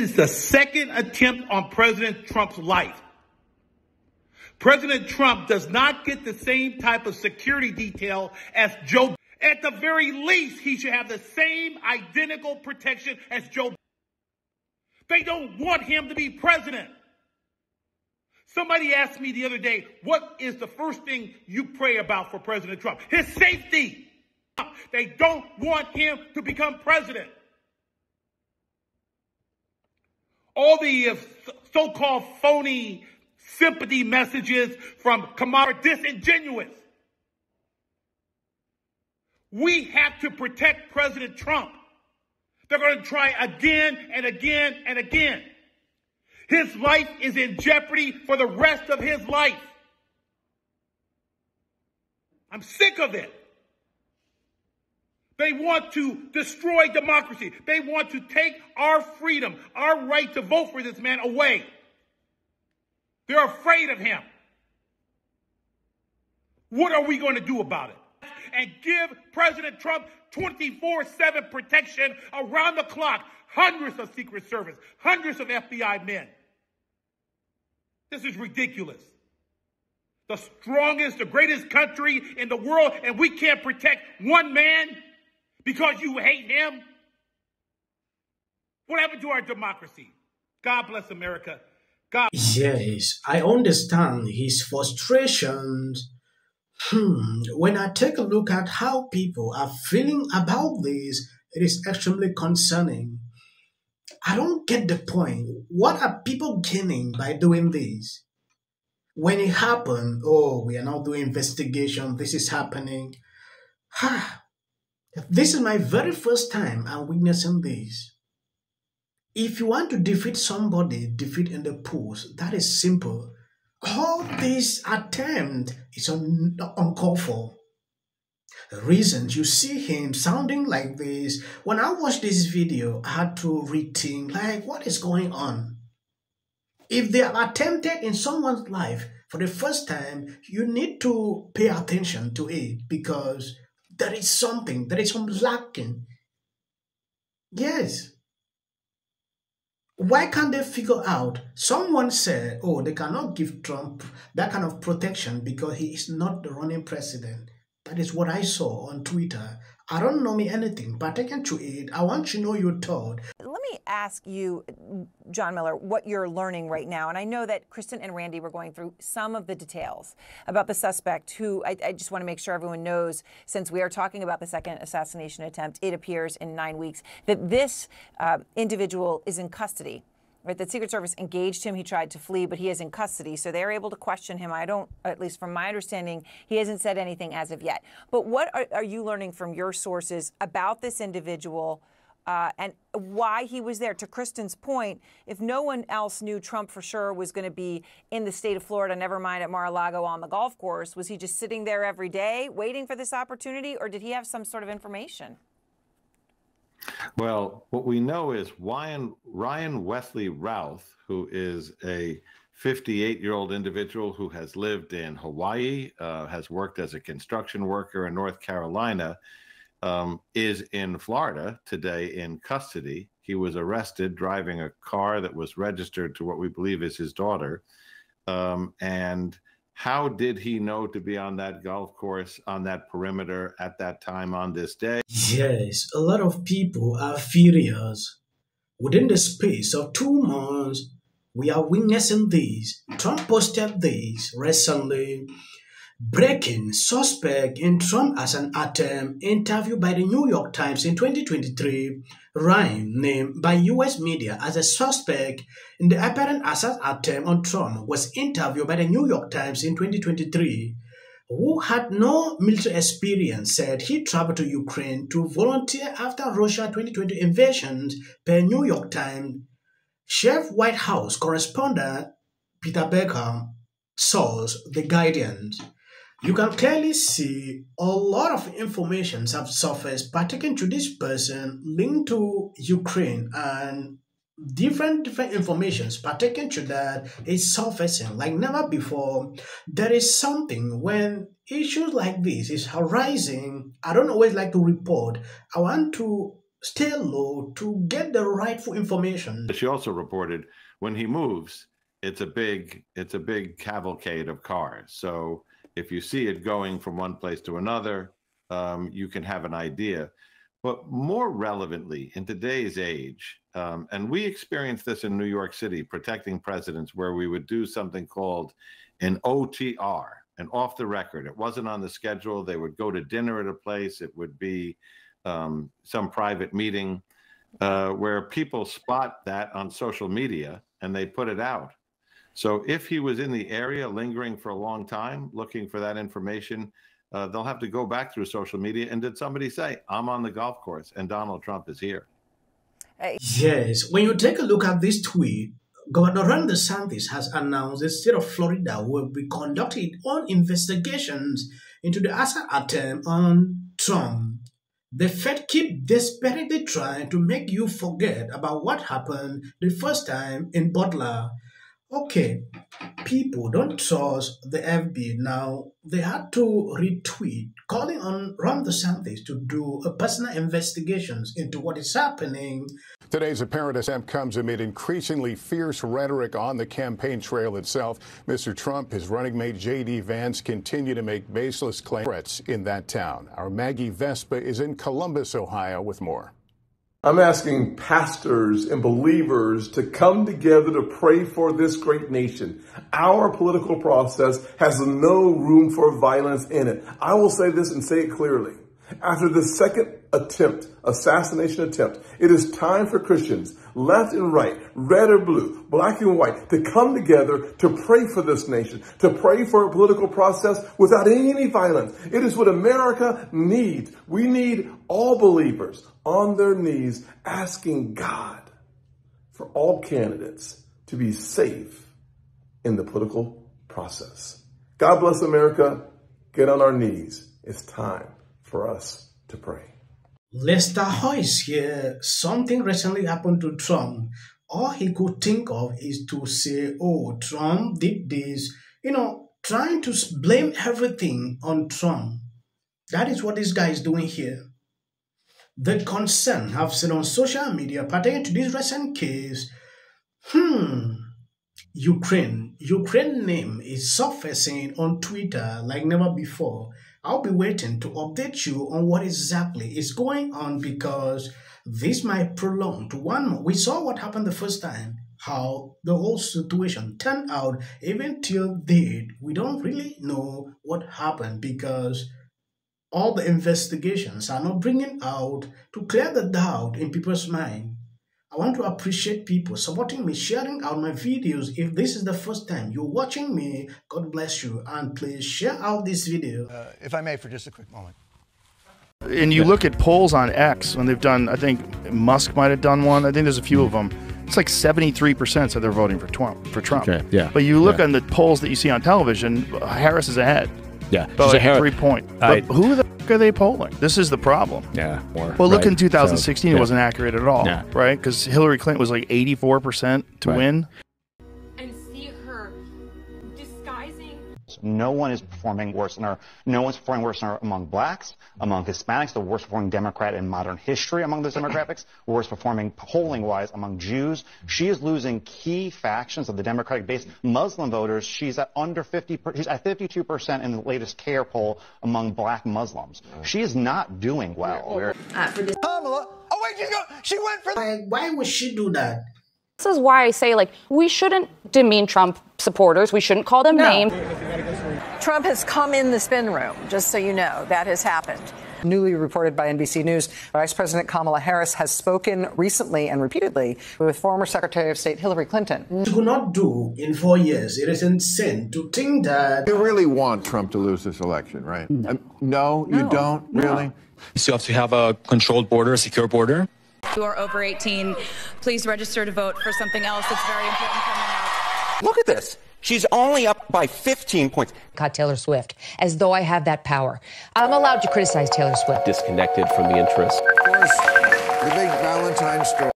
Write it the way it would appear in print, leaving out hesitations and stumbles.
is the second attempt on President Trump's life. President Trump does not get the same type of security detail as Joe. At the very least, he should have the same identical protection as Joe. They don't want him to be president. Somebody asked me the other day, what is the first thing you pray about for President Trump? His safety. They don't want him to become president. All the so-called phony sympathy messages from Kamala are disingenuous. We have to protect President Trump. They're going to try again and again and again. His life is in jeopardy for the rest of his life. I'm sick of it. They want to destroy democracy. They want to take our freedom, our right to vote for this man away. They're afraid of him. What are we going to do about it? And give President Trump 24/7 protection around the clock. Hundreds of Secret Service, hundreds of FBI men. This is ridiculous. The strongest, the greatest country in the world, and we can't protect one man because you hate him? What happened to our democracy? God bless America. God. Yes, I understand his frustrations. When I take a look at how people are feeling about this, it is extremely concerning. I don't get the point. What are people gaining by doing this? When it happened, oh, we are now doing investigation, this is happening. This is my very first time I'm witnessing this. If you want to defeat somebody, defeat in the polls. That is simple. All this attempt is uncalled for. The reasons you see him sounding like this, when I watched this video, I had to rethink, like, what is going on? If they have attempted in someone's life for the first time, you need to pay attention to it because there is something lacking. Yes. Why can't they figure out? Someone said, oh, they cannot give Trump that kind of protection because he is not the running president. That is what I saw on Twitter. I don't know me anything, but taken to it, I want you to know your thought. Let me ask you, John Miller, what you're learning right now. And I know that Kristen and Randy were going through some of the details about the suspect who I just want to make sure everyone knows, since we are talking about the second assassination attempt, it appears in 9 weeks, that this individual is in custody. Right, the Secret Service engaged him. He tried to flee, but he is in custody. So they're able to question him. At least from my understanding, he hasn't said anything as of yet. But what are you learning from your sources about this individual and why he was there? To Kristen's point, if no one else knew Trump for sure was going to be in the state of Florida, never mind at Mar-a-Lago on the golf course, was he just sitting there every day waiting for this opportunity, or did he have some sort of information? Well, what we know is Ryan Wesley Routh, who is a 58-year-old individual who has lived in Hawaii, has worked as a construction worker in North Carolina, is in Florida today in custody. He was arrested driving a car that was registered to what we believe is his daughter. And how did he know to be on that golf course, on that perimeter at that time on this day? Yes, a lot of people are furious. Within the space of 2 months, we are witnessing this. Trump posted this recently. Breaking: suspect in Trump as an attempt. Interview by the New York Times in 2023. Ryan, named by U.S. media as a suspect in the apparent assassination attempt on Trump, was interviewed by the New York Times in 2023. Who had no military experience, said he traveled to Ukraine to volunteer after Russia 2020 invasion, per New York Times. Chief White House correspondent Peter Becker, source The Guardian. You can clearly see a lot of information have surfaced pertaining to this person linked to Ukraine, and different informations pertaining to that is surfacing like never before. There is something when issues like this is arising. I don't always like to report. I want to stay low to get the rightful information. She also reported when he moves, it's a big cavalcade of cars. So if you see it going from one place to another, you can have an idea. But more relevantly, in today's age, and we experienced this in New York City, protecting presidents, where we would do something called an OTR, an off the record. It wasn't on the schedule. They would go to dinner at a place. It would be some private meeting where people spot that on social media and they put it out. So if he was in the area lingering for a long time, looking for that information, they'll have to go back through social media. And did somebody say, I'm on the golf course and Donald Trump is here? Yes. When you take a look at this tweet, Governor Ron DeSantis has announced the state of Florida will be conducting own investigations into the assassination attempt on Trump. The Fed keep desperately trying to make you forget about what happened the first time in Butler. Okay, people don't trust the FB now. They had to retweet calling on Ron DeSantis to do a personal investigations into what is happening. Today's apparent attempt comes amid increasingly fierce rhetoric on the campaign trail itself. Mr. Trump, his running mate J.D. Vance continue to make baseless claims in that town. Our Maggie Vespa is in Columbus, Ohio, with more. I'm asking pastors and believers to come together to pray for this great nation. Our political process has no room for violence in it. I will say this and say it clearly. After the second assassination attempt, it is time for Christians, left and right, red or blue, black and white, to come together to pray for this nation, to pray for a political process without any violence. It is what America needs. We need all believers on their knees asking God for all candidates to be safe in the political process. God bless America. Get on our knees. It's time for us to pray. Lester Hoyes here. Something recently happened to Trump. All he could think of is to say, oh, Trump did this, trying to blame everything on Trump. That is what this guy is doing here. The concern I've seen on social media pertaining to this recent case, Ukraine name is surfacing on Twitter like never before. I'll be waiting to update you on what exactly is going on because this might prolong to 1 month. We saw what happened the first time, how the whole situation turned out. Even till date, we don't really know what happened because all the investigations are not bringing out to clear the doubt in people's mind. I want to appreciate people supporting me, sharing out my videos. If this is the first time you're watching me, God bless you. And please share out this video. If I may, for just a quick moment. And you look at polls on X, when they've done, I think Musk might have done one. I think there's a few of them. It's like 73% said they're voting for Trump. Okay, yeah. But you look on the polls that you see on television, Harris is ahead. Yeah, she's like 3 points. But who the f are they polling? This is the problem. Yeah. Well, look in 2016, it wasn't accurate at all, right? Because Hillary Clinton was like 84% to win. And see her disguising. No one is performing worse than her. No one's performing worse than her among blacks, among Hispanics, the worst performing Democrat in modern history among those demographics, worst performing polling-wise among Jews. She is losing key factions of the Democratic base. Muslim voters, she's at under 50%, she's at 52% in the latest CAIR poll among black Muslims. She is not doing well. Kamala, she went for Why would she do that? This is why I say, we shouldn't demean Trump supporters. We shouldn't call them names. Trump has come in the spin room, just so you know. That has happened. Newly reported by NBC News, Vice President Kamala Harris has spoken recently and repeatedly with former Secretary of State Hillary Clinton. You could not do in 4 years. It is insane to think that... You really want Trump to lose this election, right? No, you don't? Really? So you have to have a controlled border, a secure border? If you are over 18, please register to vote for something else that's very important coming up. Look at this. She's only up by 15 points. Got Taylor Swift, as though I have that power. I'm allowed to criticize Taylor Swift. Disconnected from the interest. Of course, the big Valentine's story.